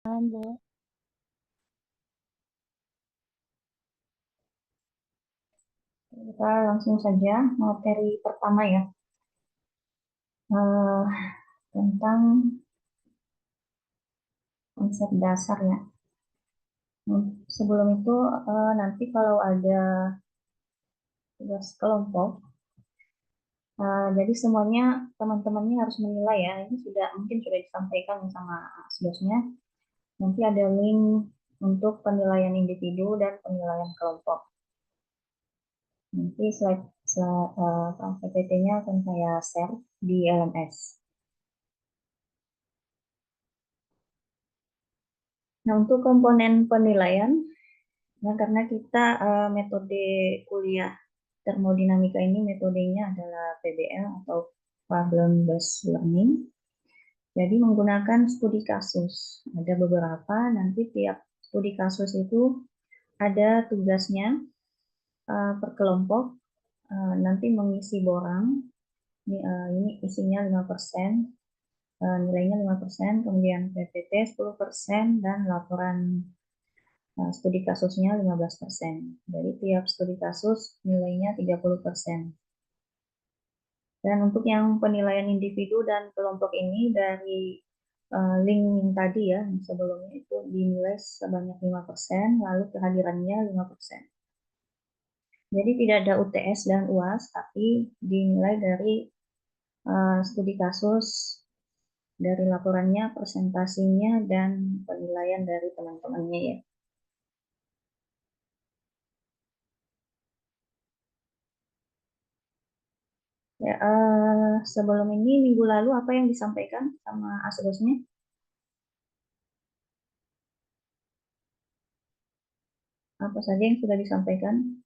Bu. Kita langsung saja materi pertama ya, eh, tentang konsep dasar ya. Sebelum itu nanti kalau ada tugas kelompok, jadi semuanya teman-temannya harus menilai ya. Ini mungkin sudah disampaikan sama bosnya. Nanti ada link untuk penilaian individu dan penilaian kelompok. Nanti PPT-nya akan saya share di LMS. Nah, untuk komponen penilaian, nah, karena kita metode kuliah termodinamika ini metodenya adalah PBL atau Problem Based Learning. Jadi menggunakan studi kasus. Ada beberapa, nanti tiap studi kasus itu ada tugasnya per kelompok. Nanti mengisi borang, ini isinya 5%, nilainya 5%, kemudian PPT 10%, dan laporan studi kasusnya 15%. Jadi tiap studi kasus nilainya 30%. Dan untuk yang penilaian individu dan kelompok ini dari link yang tadi ya, yang sebelumnya itu dinilai sebanyak 5%, lalu kehadirannya 5%. Jadi tidak ada UTS dan UAS, tapi dinilai dari studi kasus, dari laporannya, presentasinya, dan penilaian dari teman-temannya ya. Ya, sebelum ini minggu lalu apa yang disampaikan sama asdosnya? Apa saja yang sudah disampaikan?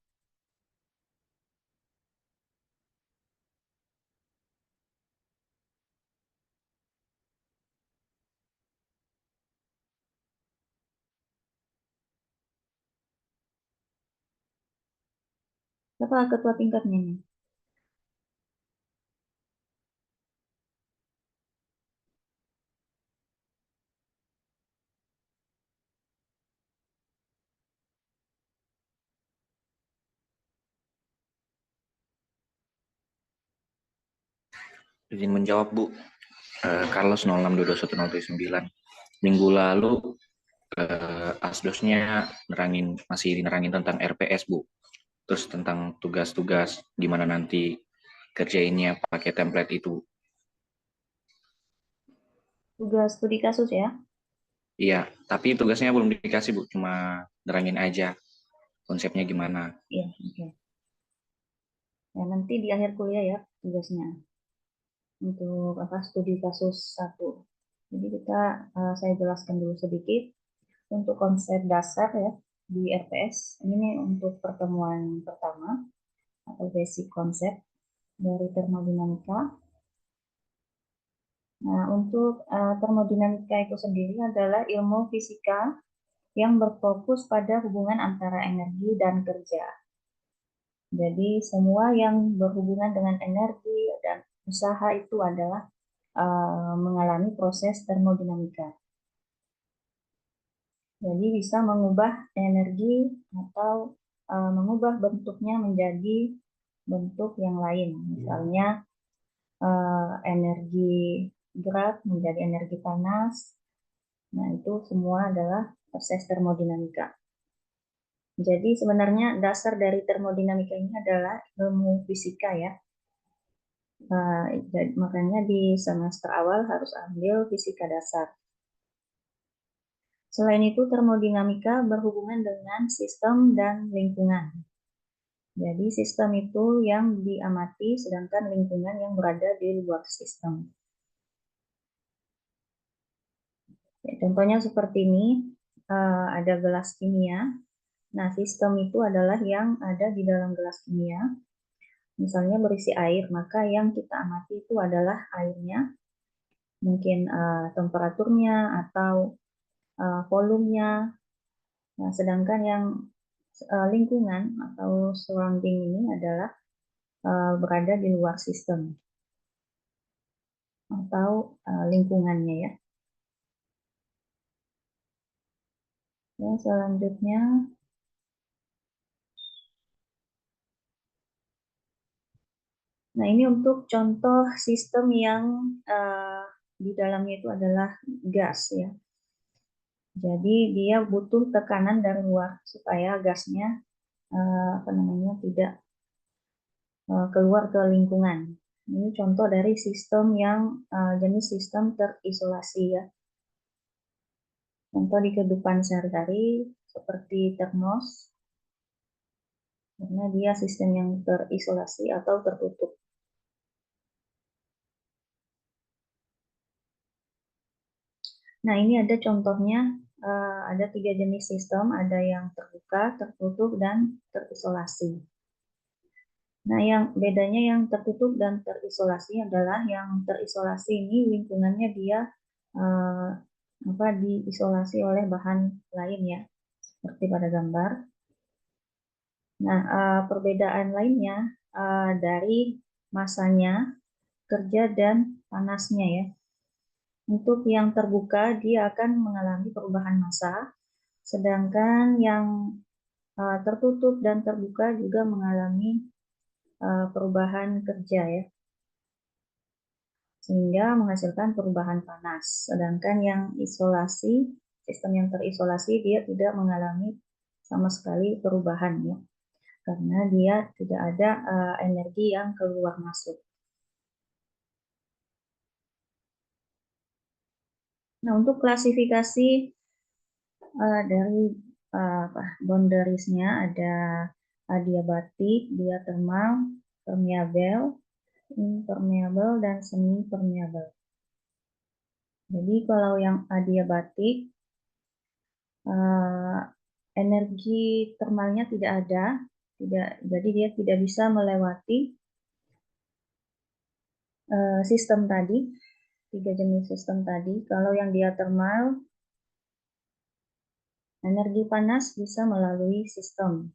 Siapa ketua tingkatnya nih? Izin menjawab, Bu. Carlos 06221039. Minggu lalu asdosnya masih nerangin tentang RPS, Bu. Terus tentang tugas-tugas gimana nanti kerjainnya pakai template itu. Tugas studi kasus ya? Iya, tapi tugasnya belum dikasih, Bu. Cuma nerangin aja konsepnya gimana. Iya, oke. Ya, nanti di akhir kuliah ya tugasnya untuk apa studi kasus 1. Jadi saya jelaskan dulu sedikit untuk konsep dasar ya di RPS. Ini untuk pertemuan pertama atau basic konsep dari termodinamika. Nah, untuk termodinamika itu sendiri adalah ilmu fisika yang berfokus pada hubungan antara energi dan kerja. Jadi semua yang berhubungan dengan energi dan usaha itu adalah mengalami proses termodinamika. Jadi bisa mengubah energi atau mengubah bentuknya menjadi bentuk yang lain. Misalnya energi gerak menjadi energi panas. Nah, itu semua adalah proses termodinamika. Jadi sebenarnya dasar dari termodinamika ini adalah ilmu fisika ya. Makanya di semester awal harus ambil fisika dasar. Selain itu, termodinamika berhubungan dengan sistem dan lingkungan. Jadi sistem itu yang diamati, sedangkan lingkungan yang berada di luar sistem. Ya, contohnya seperti ini, ada gelas kimia. Nah, sistem itu adalah yang ada di dalam gelas kimia. Misalnya berisi air, maka yang kita amati itu adalah airnya, mungkin temperaturnya atau volumenya. Nah, sedangkan yang lingkungan atau surrounding ini adalah berada di luar sistem atau lingkungannya ya. Ya, selanjutnya, nah ini untuk contoh sistem yang di dalamnya itu adalah gas ya. Jadi dia butuh tekanan dari luar supaya gasnya tidak keluar ke lingkungan. Ini contoh dari sistem yang jenis sistem terisolasi ya. Contoh di kehidupan sehari-hari seperti termos, karena dia sistem yang terisolasi atau tertutup. Nah, ini ada contohnya, ada 3 jenis sistem, ada yang terbuka, tertutup, dan terisolasi. Nah, yang bedanya yang tertutup dan terisolasi adalah yang terisolasi ini lingkungannya dia diisolasi oleh bahan lain ya, seperti pada gambar. Nah, perbedaan lainnya dari masanya, kerja, dan panasnya ya. Untuk yang terbuka, dia akan mengalami perubahan massa, sedangkan yang tertutup dan terbuka juga mengalami perubahan kerja ya, sehingga menghasilkan perubahan panas. Sedangkan yang isolasi, sistem yang terisolasi, dia tidak mengalami sama sekali perubahan ya, karena dia tidak ada energi yang keluar masuk. Nah, untuk klasifikasi dari boundariesnya ada adiabatik, diathermal, permeable, impermeable, dan semi permeable. Jadi kalau yang adiabatik, energi termalnya tidak ada, jadi dia tidak bisa melewati sistem tadi, 3 jenis sistem tadi. Kalau yang diathermal, energi panas bisa melalui sistem.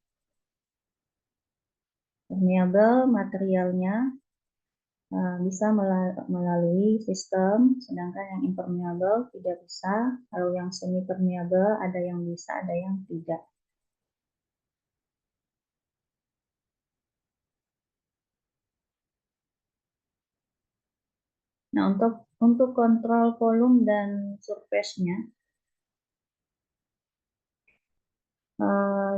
Permeable, materialnya bisa melalui sistem, sedangkan yang impermeable tidak bisa. Kalau yang semi permeable ada yang bisa, ada yang tidak. Nah, untuk kontrol volume dan surface-nya,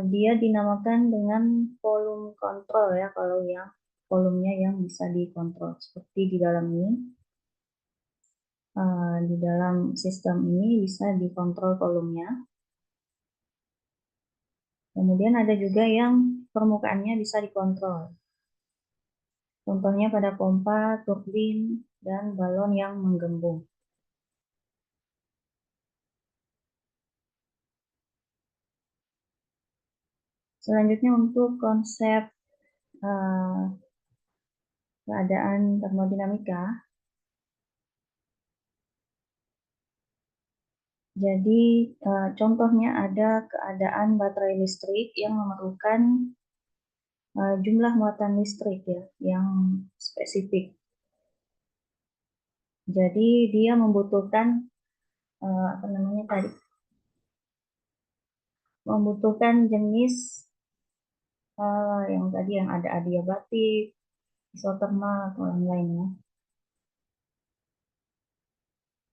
dia dinamakan dengan volume control ya, kalau yang volumenya yang bisa dikontrol. Seperti di dalam ini, di dalam sistem ini bisa dikontrol volumenya. Kemudian ada juga yang permukaannya bisa dikontrol. Contohnya pada pompa, turbin, dan balon yang menggembung. Selanjutnya untuk konsep keadaan termodinamika. Jadi contohnya ada keadaan baterai listrik yang memerlukan jumlah muatan listrik ya yang spesifik. Jadi dia membutuhkan membutuhkan jenis yang tadi yang ada adiabatik, isotermal atau yang lainnya.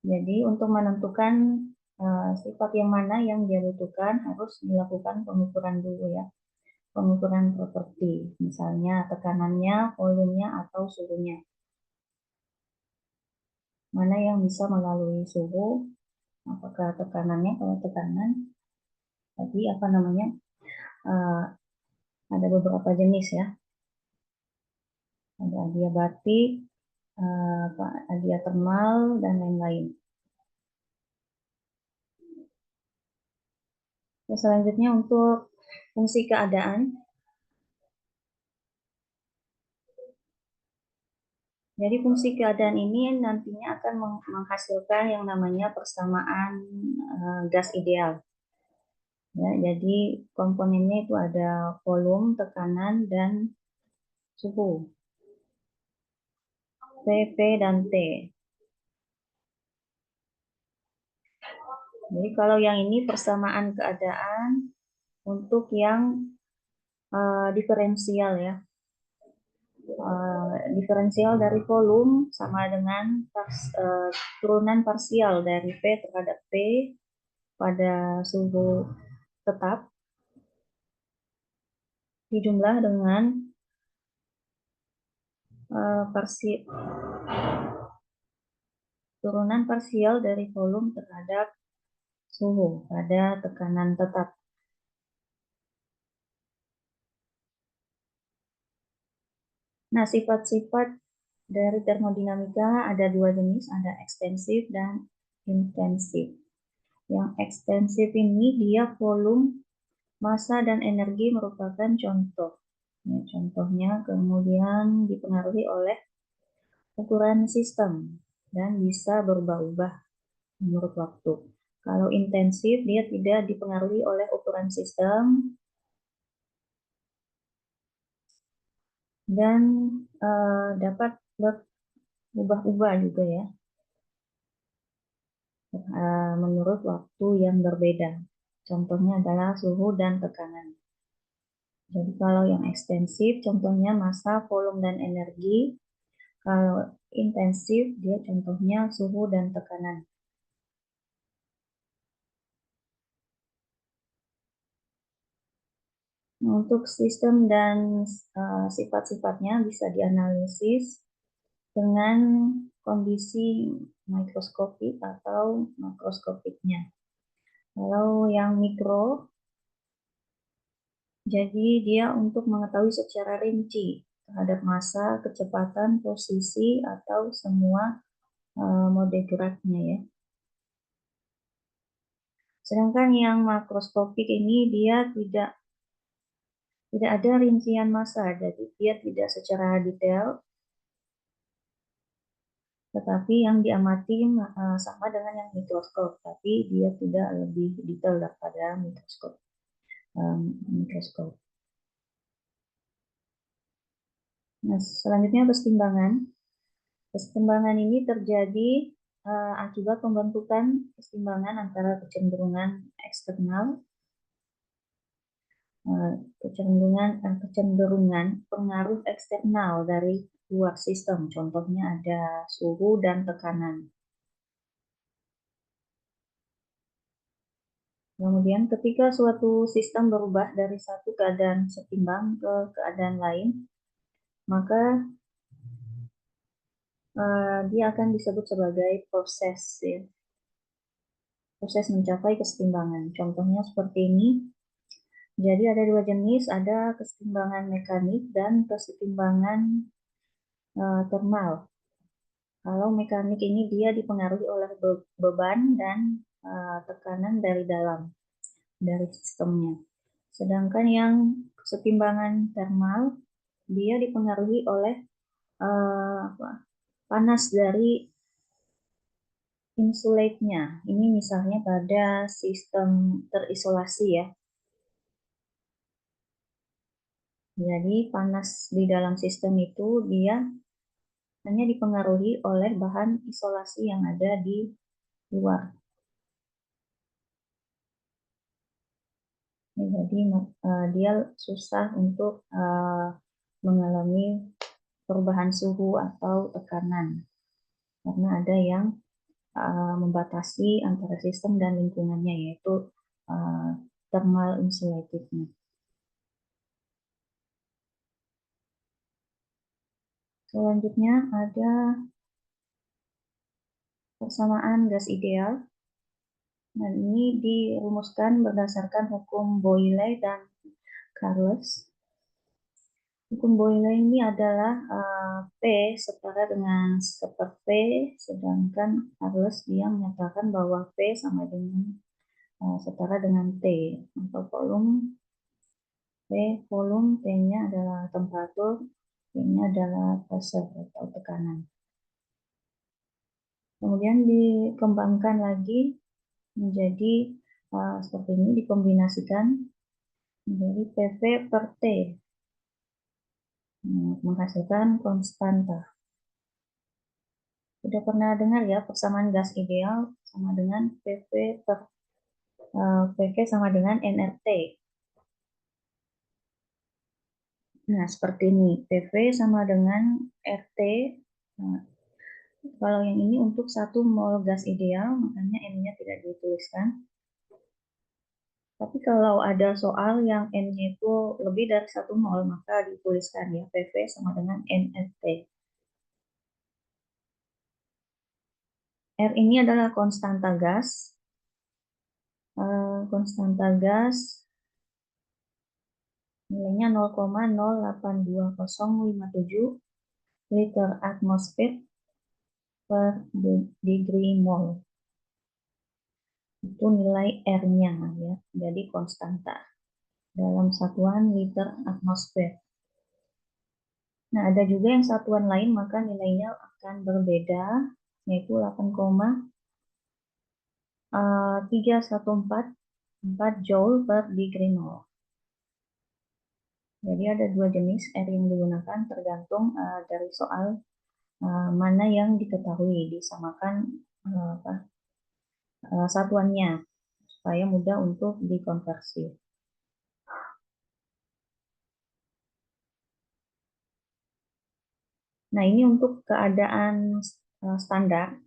Jadi untuk menentukan sifat yang mana yang dia butuhkan harus dilakukan pengukuran dulu ya. Pengukuran properti, misalnya tekanannya, volumenya, atau suhunya. Mana yang bisa melalui suhu, apakah tekanannya, kalau tekanan, tadi ada beberapa jenis ya. Ada adiabatik, adiathermal, dan lain-lain. Selanjutnya untuk fungsi keadaan. Jadi fungsi keadaan ini nantinya akan menghasilkan yang namanya persamaan gas ideal. Ya, jadi komponennya itu ada volume, tekanan, dan suhu. P, P, dan T. Jadi kalau yang ini persamaan keadaan untuk yang diferensial ya. Diferensial dari volume sama dengan turunan parsial dari P terhadap P pada suhu tetap dijumlah dengan turunan parsial dari volume terhadap suhu pada tekanan tetap. Nah, sifat-sifat dari termodinamika ada dua jenis, ada ekstensif dan intensif. Yang ekstensif ini dia volume, massa, dan energi merupakan contoh. Ya, contohnya kemudian dipengaruhi oleh ukuran sistem dan bisa berubah-ubah menurut waktu. Kalau intensif dia tidak dipengaruhi oleh ukuran sistem dan dapat berubah-ubah juga ya menurut waktu yang berbeda. Contohnya adalah suhu dan tekanan. Jadi kalau yang ekstensif contohnya massa, volume, dan energi. Kalau intensif dia contohnya suhu dan tekanan. Nah, untuk sistem dan sifat-sifatnya bisa dianalisis dengan kondisi mikroskopik atau makroskopiknya. Kalau yang mikro, jadi dia untuk mengetahui secara rinci terhadap massa, kecepatan, posisi, atau semua mode geraknya ya. Sedangkan yang makroskopik ini dia tidak ada rincian massa, jadi dia tidak secara detail, tetapi yang diamati sama dengan yang mikroskop, tapi dia tidak lebih detail daripada mikroskop. Nah, selanjutnya kesetimbangan. Kesetimbangan ini terjadi akibat pembentukan kesetimbangan antara kecenderungan eksternal, kecenderungan pengaruh eksternal dari luar sistem. Contohnya ada suhu dan tekanan. Kemudian ketika suatu sistem berubah dari satu keadaan setimbang ke keadaan lain, maka dia akan disebut sebagai proses ya. Proses mencapai kesetimbangan. Contohnya seperti ini. Jadi ada dua jenis, ada kesetimbangan mekanik dan kesetimbangan thermal. Kalau mekanik ini dia dipengaruhi oleh beban dan tekanan dari dalam, dari sistemnya. Sedangkan yang kesetimbangan thermal, dia dipengaruhi oleh panas dari insulate-nya. Ini misalnya pada sistem terisolasi ya. Jadi panas di dalam sistem itu dia hanya dipengaruhi oleh bahan isolasi yang ada di luar. Jadi dia susah untuk mengalami perubahan suhu atau tekanan karena ada yang membatasi antara sistem dan lingkungannya, yaitu thermal insulative-nya. Selanjutnya ada persamaan gas ideal. Nah, ini dirumuskan berdasarkan hukum Boyle dan Charles. Hukum Boyle ini adalah P setara dengan seper V, sedangkan Charles dia menyatakan bahwa P sama dengan setara dengan T. Untuk volume, P volume, T-nya adalah temperatur, T-nya adalah pressure atau tekanan. Kemudian dikembangkan lagi menjadi seperti ini, dikombinasikan menjadi PV per T, menghasilkan konstanta. Sudah pernah dengar ya persamaan gas ideal sama dengan PV per PV sama dengan nRT. Nah, seperti ini. PV sama dengan RT. Nah, kalau yang ini untuk 1 mol gas ideal, makanya N-nya tidak dituliskan. Tapi kalau ada soal yang N-nya itu lebih dari 1 mol, maka dituliskan ya, PV sama dengan nRT. R ini adalah konstanta gas. Konstanta gas nilainya 0,082057 liter atmosfer per degree mol. Itu nilai R-nya ya, jadi konstanta dalam satuan liter atmosfer. Nah, ada juga yang satuan lain maka nilainya akan berbeda, yaitu 8,3144 joule per degree mol. Jadi ada 2 jenis R yang digunakan tergantung dari soal mana yang diketahui, disamakan satuannya supaya mudah untuk dikonversi. Nah, ini untuk keadaan standar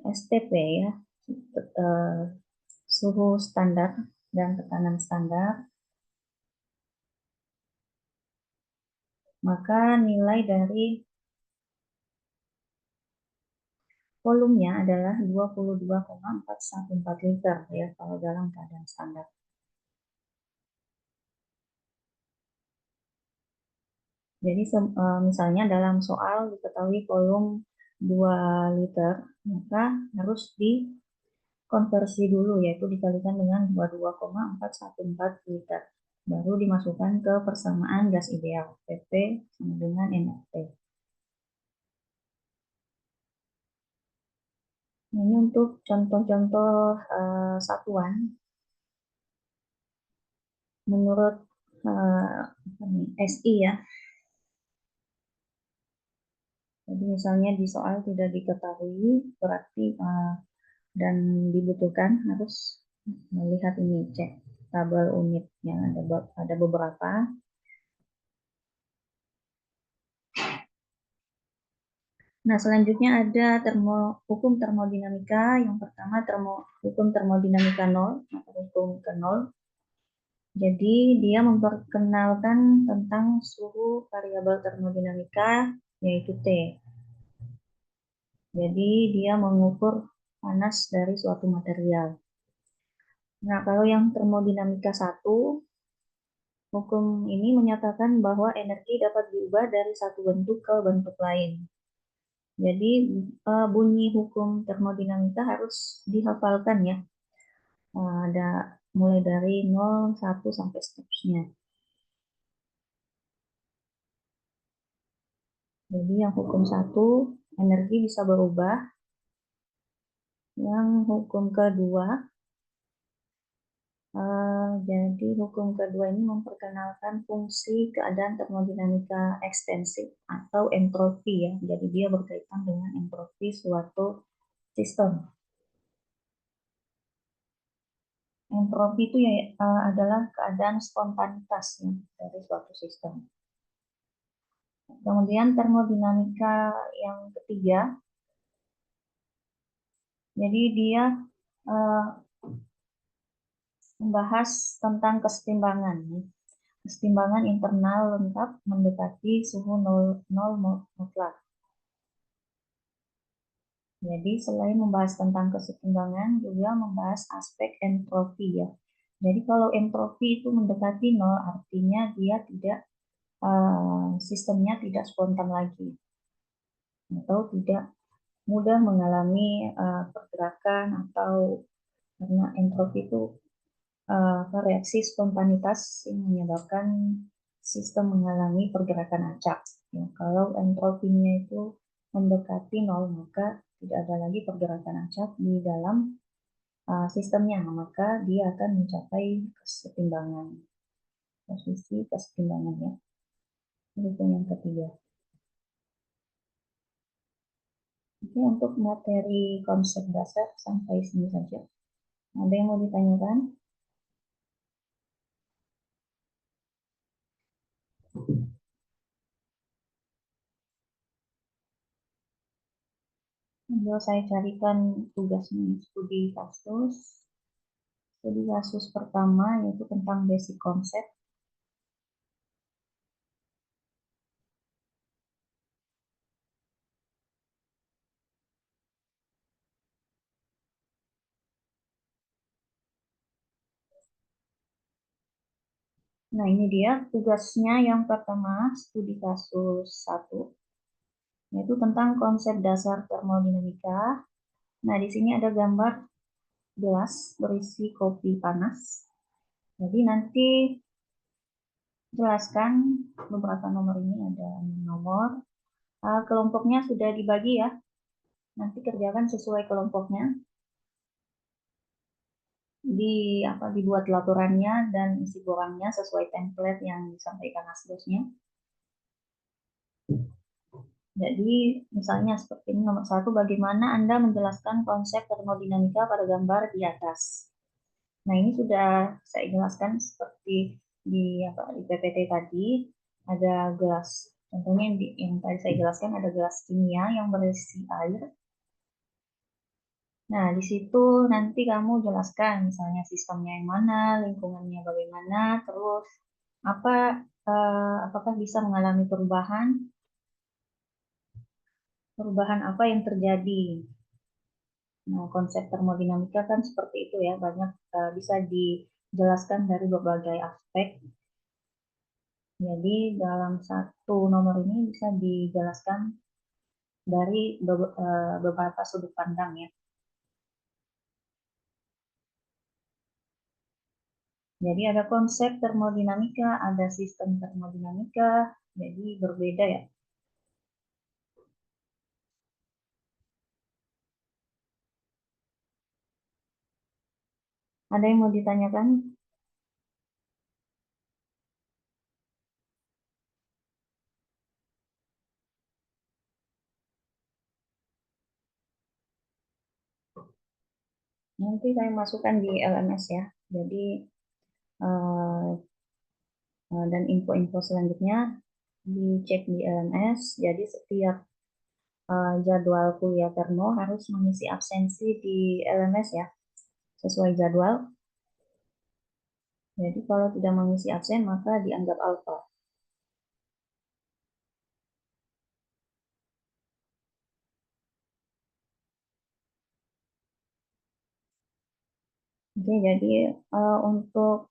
STP ya, suhu standar dan tekanan standar. Maka nilai dari volumenya adalah 22,414 liter ya kalau dalam keadaan standar. Jadi misalnya dalam soal diketahui volume 2 liter, maka harus dikonversi dulu, yaitu dikalikan dengan 22,414 liter. Baru dimasukkan ke persamaan gas ideal, PP sama dengan nRT. Ini untuk contoh-contoh satuan. Menurut SI ya, jadi misalnya di soal tidak diketahui, berarti dan dibutuhkan harus melihat ini, cek tabel unitnya, ada beberapa. Nah, selanjutnya ada hukum termodinamika. Yang pertama hukum termodinamika nol atau hukum ke nol. Jadi dia memperkenalkan tentang suhu variabel termodinamika yaitu T. Jadi dia mengukur panas dari suatu material. Nah, kalau yang termodinamika 1, hukum ini menyatakan bahwa energi dapat diubah dari satu bentuk ke bentuk lain. Jadi bunyi hukum termodinamika harus dihafalkan ya. Ada mulai dari 0, 1 sampai seterusnya. Jadi yang hukum 1 energi bisa berubah. Yang hukum kedua jadi hukum kedua ini memperkenalkan fungsi keadaan termodinamika ekstensif atau entropi ya. Jadi dia berkaitan dengan entropi suatu sistem. Entropi itu ya adalah keadaan spontanitas ya, dari suatu sistem. Kemudian termodinamika yang ketiga, jadi dia membahas tentang kesetimbangan. Kesetimbangan internal lengkap mendekati suhu 0 mutlak. Jadi selain membahas tentang kesetimbangan, juga membahas aspek entropi ya. Jadi kalau entropi itu mendekati 0, artinya dia tidak sistemnya tidak spontan lagi, atau tidak mudah mengalami pergerakan, atau karena entropi itu reaksi spontanitas yang menyebabkan sistem mengalami pergerakan acak. Ya, kalau entropinya itu mendekati 0, maka tidak ada lagi pergerakan acak di dalam sistemnya, maka dia akan mencapai kesetimbangan, posisi kesetimbangannya. Itu yang ketiga. Oke, untuk materi konsep dasar sampai sini saja. Ada yang mau ditanyakan? Coba saya carikan tugasnya. Studi kasus pertama yaitu tentang basic konsep. Nah, ini dia tugasnya yang pertama, studi kasus 1, yaitu tentang konsep dasar termodinamika. Nah, di sini ada gambar gelas berisi kopi panas. Jadi nanti jelaskan beberapa nomor ini, ada 6 nomor. Kelompoknya sudah dibagi ya. Nanti kerjakan sesuai kelompoknya. Dibuat laporannya dan isi borangnya sesuai template yang disampaikan asdosnya. Jadi misalnya seperti ini, nomor 1, bagaimana Anda menjelaskan konsep termodinamika pada gambar di atas. Nah, ini sudah saya jelaskan seperti di PPT tadi, ada gelas. Contohnya yang tadi saya jelaskan ada gelas kimia yang berisi air. Nah, di situ nanti kamu jelaskan misalnya sistemnya yang mana, lingkungannya bagaimana, terus apa apakah bisa mengalami perubahan apa yang terjadi. Nah, konsep termodinamika kan seperti itu ya, banyak bisa dijelaskan dari berbagai aspek. Jadi dalam satu nomor ini bisa dijelaskan dari beberapa sudut pandang ya. Jadi ada konsep termodinamika, ada sistem termodinamika, jadi berbeda ya. Ada yang mau ditanyakan? Nanti saya masukkan di LMS ya. Jadi eh, dan info-info selanjutnya dicek di LMS. Jadi setiap jadwal kuliah termo harus mengisi absensi di LMS ya, sesuai jadwal. Jadi kalau tidak mengisi absen maka dianggap alpha. Oke, jadi untuk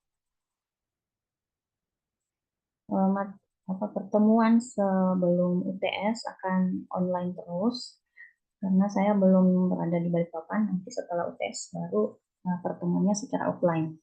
pertemuan sebelum UTS akan online terus karena saya belum berada di Balikpapan. Nanti setelah UTS baru pertemuannya secara offline.